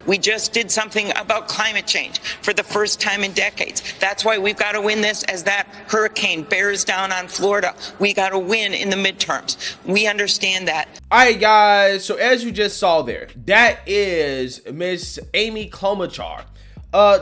We just did something about climate change for the first time in decades. That's why we've got to win this as that hurricane bears down on Florida. We got to win in the midterms. We understand that. All right, guys. So as you just saw there, that is Miss Amy Klobuchar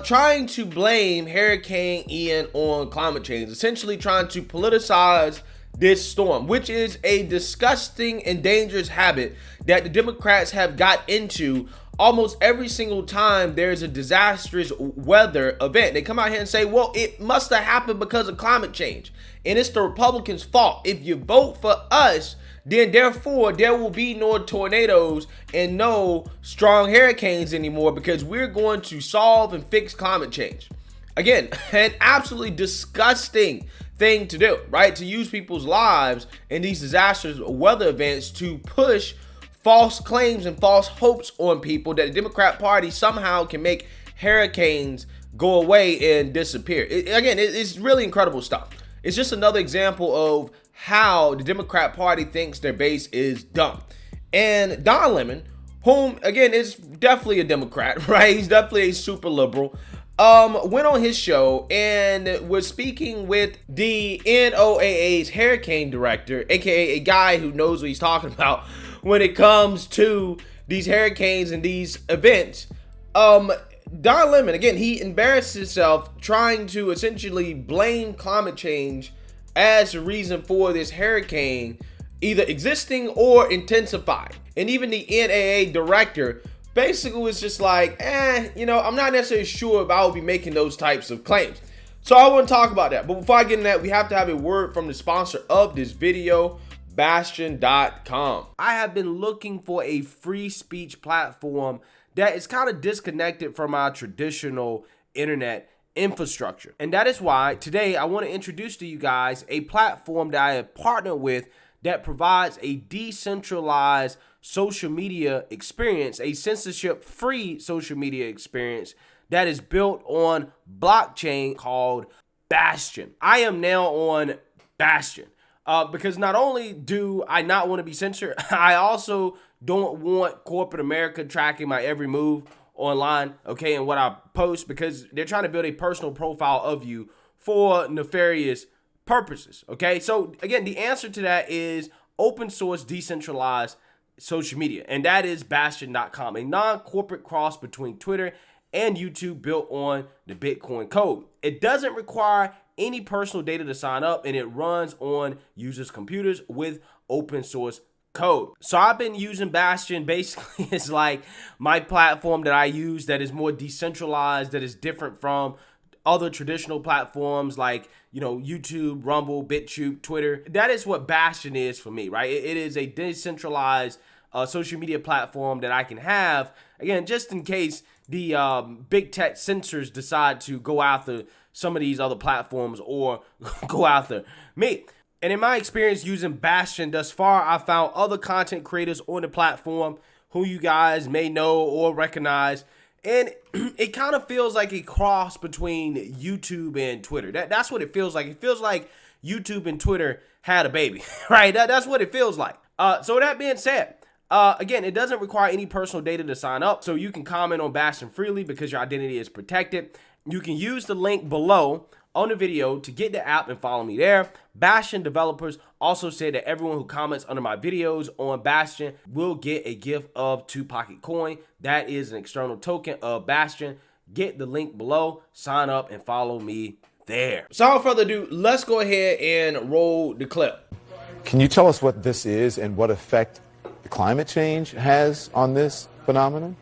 trying to blame Hurricane Ian on climate change, essentially trying to politicize this storm, which is a disgusting and dangerous habit that the Democrats have got into almost every single time there's a disastrous weather event. They come out here and say, well, it must have happened because of climate change, and it's the Republicans' fault. If you vote for us, then therefore there will be no tornadoes and no strong hurricanes anymore because we're going to solve and fix climate change. Again, an absolutely disgusting thing to do, right? To use people's lives in these disastrous weather events to push false claims and false hopes on people that the Democrat Party somehow can make hurricanes go away and disappear. It's really incredible stuff. It's just another example of how the Democrat Party thinks their base is dumb. And Don Lemon, whom again is definitely a Democrat, right? He's definitely a super liberal. Went on his show and was speaking with the NOAA's hurricane director, aka a guy who knows what he's talking about when it comes to these hurricanes and these events. Don Lemon, again, he embarrassed himself trying to essentially blame climate change as the reason for this hurricane either existing or intensifying. And even the NOAA director basically was just like, I'm not necessarily sure if I will be making those types of claims. So I want to talk about that. But before I get into that, we have to have a word from the sponsor of this video, Bastion.com. I have been looking for a free speech platform that is kind of disconnected from our traditional internet infrastructure. And that is why today I want to introduce to you guys a platform that I have partnered with that provides a decentralized social media experience, a censorship-free social media experience that is built on blockchain called Bastion. I am now on Bastion because not only do I not want to be censored, I also don't want corporate America tracking my every move online, okay, and what I post, because they're trying to build a personal profile of you for nefarious purposes, okay? So again, the answer to that is open source decentralized social media, and that is Bastion.com, a non-corporate cross between Twitter and YouTube built on the Bitcoin code. It doesn't require any personal data to sign up, and it runs on users' computers with open source code. So I've been using Bastion. Basically, it's like my platform that I use that is more decentralized, that is different from other traditional platforms like, YouTube, Rumble, BitChute, Twitter. That is what Bastion is for me, right? It is a decentralized social media platform that I can have, again, just in case the big tech censors decide to go after some of these other platforms or go after me. And in my experience using Bastion thus far, I found other content creators on the platform who you guys may know or recognize. And it kind of feels like a cross between YouTube and Twitter. That's what it feels like. It feels like YouTube and Twitter had a baby, right? That's what it feels like. So that being said, again, it doesn't require any personal data to sign up. So you can comment on Bastion freely because your identity is protected. You can use the link below on the video to get the app and follow me there. Bastion developers also said that everyone who comments under my videos on Bastion will get a gift of 2 Pocketcoin. That is an external token of Bastion. Get the link below, sign up, and follow me there. So without further ado, let's go ahead and roll the clip. Can you tell us what this is and what effect climate change has on this phenomenon?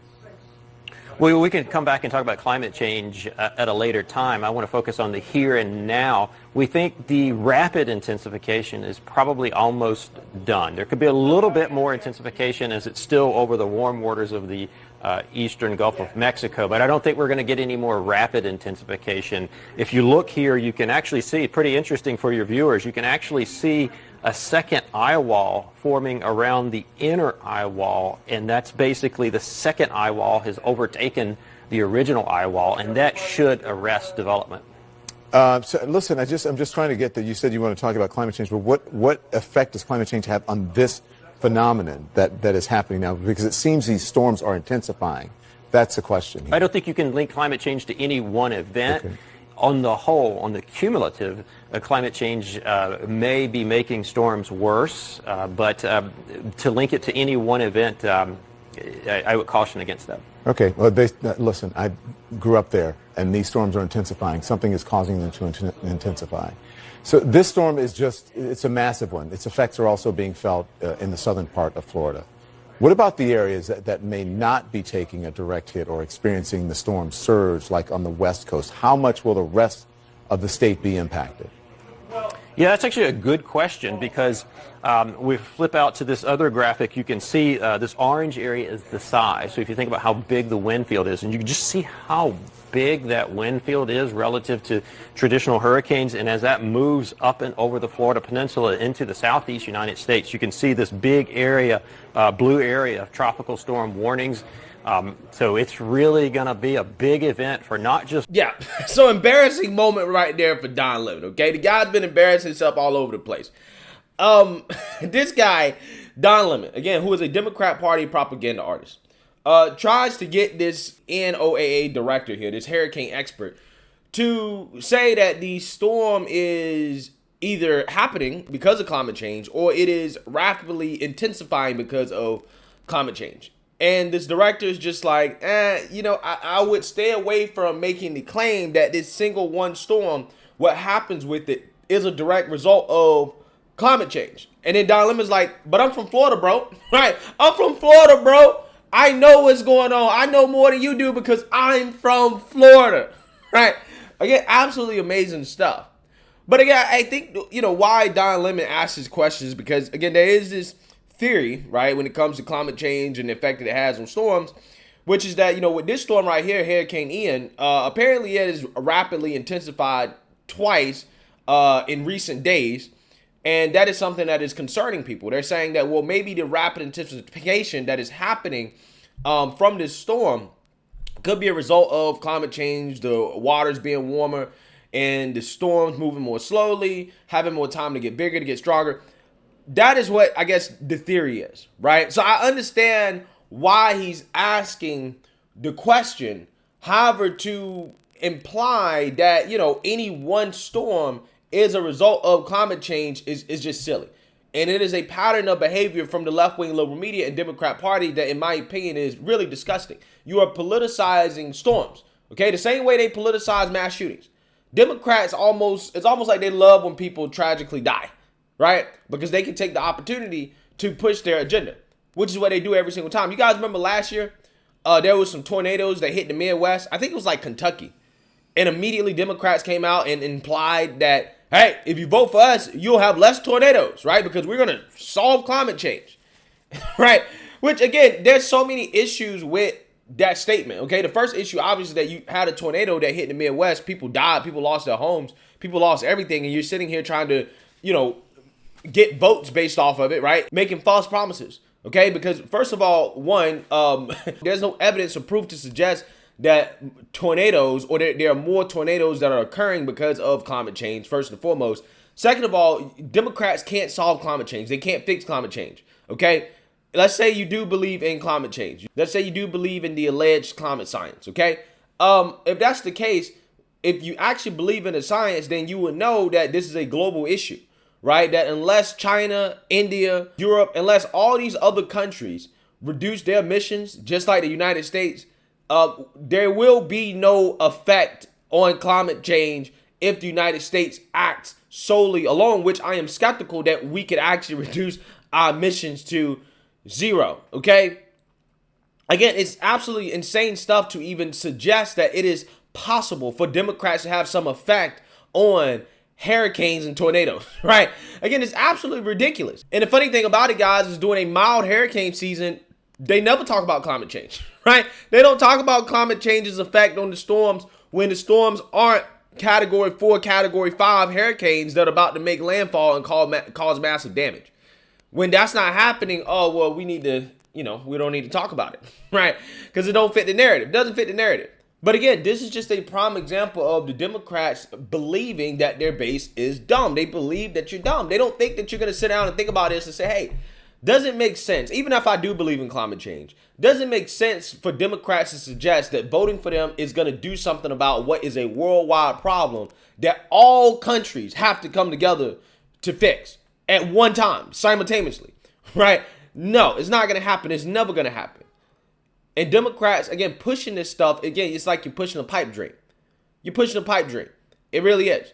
Well, we can come back and talk about climate change at a later time. I want to focus on the here and now. We think the rapid intensification is probably almost done. There could be a little bit more intensification as it's still over the warm waters of the eastern Gulf of Mexico, but I don't think we're going to get any more rapid intensification. If you look here, you can actually see, pretty interesting for your viewers, you can actually see a second eye wall forming around the inner eye wall, and that's basically the second eye wall has overtaken the original eye wall, and that should arrest development. So listen, I'm just trying to get that. You said you want to talk about climate change, but what effect does climate change have on this phenomenon that is happening now? Because it seems these storms are intensifying That's the question here. I don't think you can link climate change to any one event. Okay. On the whole, on the cumulative, climate change may be making storms worse, but to link it to any one event, I would caution against that. Okay, well, listen, I grew up there, and these storms are intensifying. Something is causing them to intensify. So this storm is it's a massive one. Its effects are also being felt in the southern part of Florida. What about the areas that may not be taking a direct hit or experiencing the storm surge, like on the West Coast? How much will the rest of the state be impacted? Yeah, that's actually a good question, because we flip out to this other graphic. You can see this orange area is the size. So if you think about how big the wind field is, and you can just see how big that wind field is relative to traditional hurricanes. And as that moves up and over the Florida Peninsula into the southeast United States, you can see this big area, blue area of tropical storm warnings. So it's really going to be a big event for not just... Yeah, so embarrassing moment right there for Don Lemon, okay? The guy's been embarrassing himself all over the place. This guy, Don Lemon, again, who is a Democrat Party propaganda artist, tries to get this NOAA director here, this hurricane expert, to say that the storm is either happening because of climate change or it is rapidly intensifying because of climate change. And this director is just like, I would stay away from making the claim that this single one storm, what happens with it is a direct result of climate change. And then Don Lemon's like, but I'm from Florida, bro. Right? I'm from Florida, bro. I know what's going on. I know more than you do because I'm from Florida. Right? Again, absolutely amazing stuff. But again, I think, why Don Lemon asks his questions, because again, there is this theory, right, when it comes to climate change and the effect that it has on storms, which is that, with this storm right here, Hurricane Ian, apparently it is rapidly intensified twice in recent days. And that is something that is concerning people. They're saying that, well, maybe the rapid intensification that is happening from this storm could be a result of climate change, the waters being warmer, and the storms moving more slowly, having more time to get bigger, to get stronger. That is what I guess the theory is, right? So I understand why he's asking the question. However, to imply that, any one storm is a result of climate change is just silly. And it is a pattern of behavior from the left-wing liberal media and Democrat Party that, in my opinion, is really disgusting. You are politicizing storms, okay? The same way they politicize mass shootings. Democrats it's almost like they love when people tragically die, right? Because they can take the opportunity to push their agenda, which is what they do every single time. You guys remember last year, there was some tornadoes that hit the Midwest. I think it was like Kentucky. And immediately Democrats came out and implied that, hey, if you vote for us, you'll have less tornadoes, right? Because we're going to solve climate change, right? Which, again, there's so many issues with that statement, okay? The first issue, obviously, that you had a tornado that hit the Midwest. People died. People lost their homes. People lost everything. And you're sitting here trying to, get votes based off of it, right? Making false promises, okay? Because, first of all, one, there's no evidence or proof to suggest that tornadoes, or there are more tornadoes that are occurring because of climate change, first and foremost. Second of all, Democrats can't solve climate change. They can't fix climate change, okay? Let's say you do believe in climate change. Let's say you do believe in the alleged climate science, okay? If that's the case, if you actually believe in the science, then you would know that this is a global issue, right? That unless China, India, Europe, unless all these other countries reduce their emissions, just like the United States, there will be no effect on climate change if the United States acts solely alone, which I am skeptical that we could actually reduce our emissions to zero, okay? Again, it's absolutely insane stuff to even suggest that it is possible for Democrats to have some effect on hurricanes and tornadoes, right? Again, it's absolutely ridiculous. And the funny thing about it, guys, is during a mild hurricane season, they never talk about climate change, right? They don't talk about climate change's effect on the storms when the storms aren't category 4, category 5 hurricanes that are about to make landfall and cause massive damage. When that's not happening, we need to, we don't need to talk about it, right? Because it don't fit the narrative. It doesn't fit the narrative. But again, this is just a prime example of the Democrats believing that their base is dumb. They believe that you're dumb. They don't think that you're going to sit down and think about this and say, hey, doesn't make sense. Even if I do believe in climate change, doesn't make sense for Democrats to suggest that voting for them is going to do something about what is a worldwide problem that all countries have to come together to fix at one time, simultaneously, right? No, it's not going to happen. It's never going to happen. And Democrats, again, pushing this stuff, again, it's like you're pushing a pipe dream. You're pushing a pipe dream. It really is.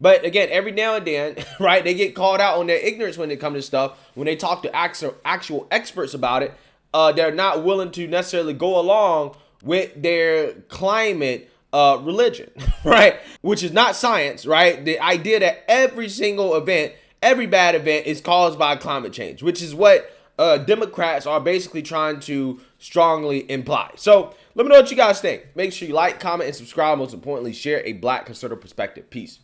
But again, every now and then, right, they get called out on their ignorance when it comes to stuff. When they talk to actual experts about it, they're not willing to necessarily go along with their climate religion, right? Which is not science, right? The idea that every single event, every bad event is caused by climate change, which is what Democrats are basically trying to strongly imply. So let me know what you guys think. Make sure you like, comment, and subscribe. Most importantly, share a Black conservative perspective. Peace.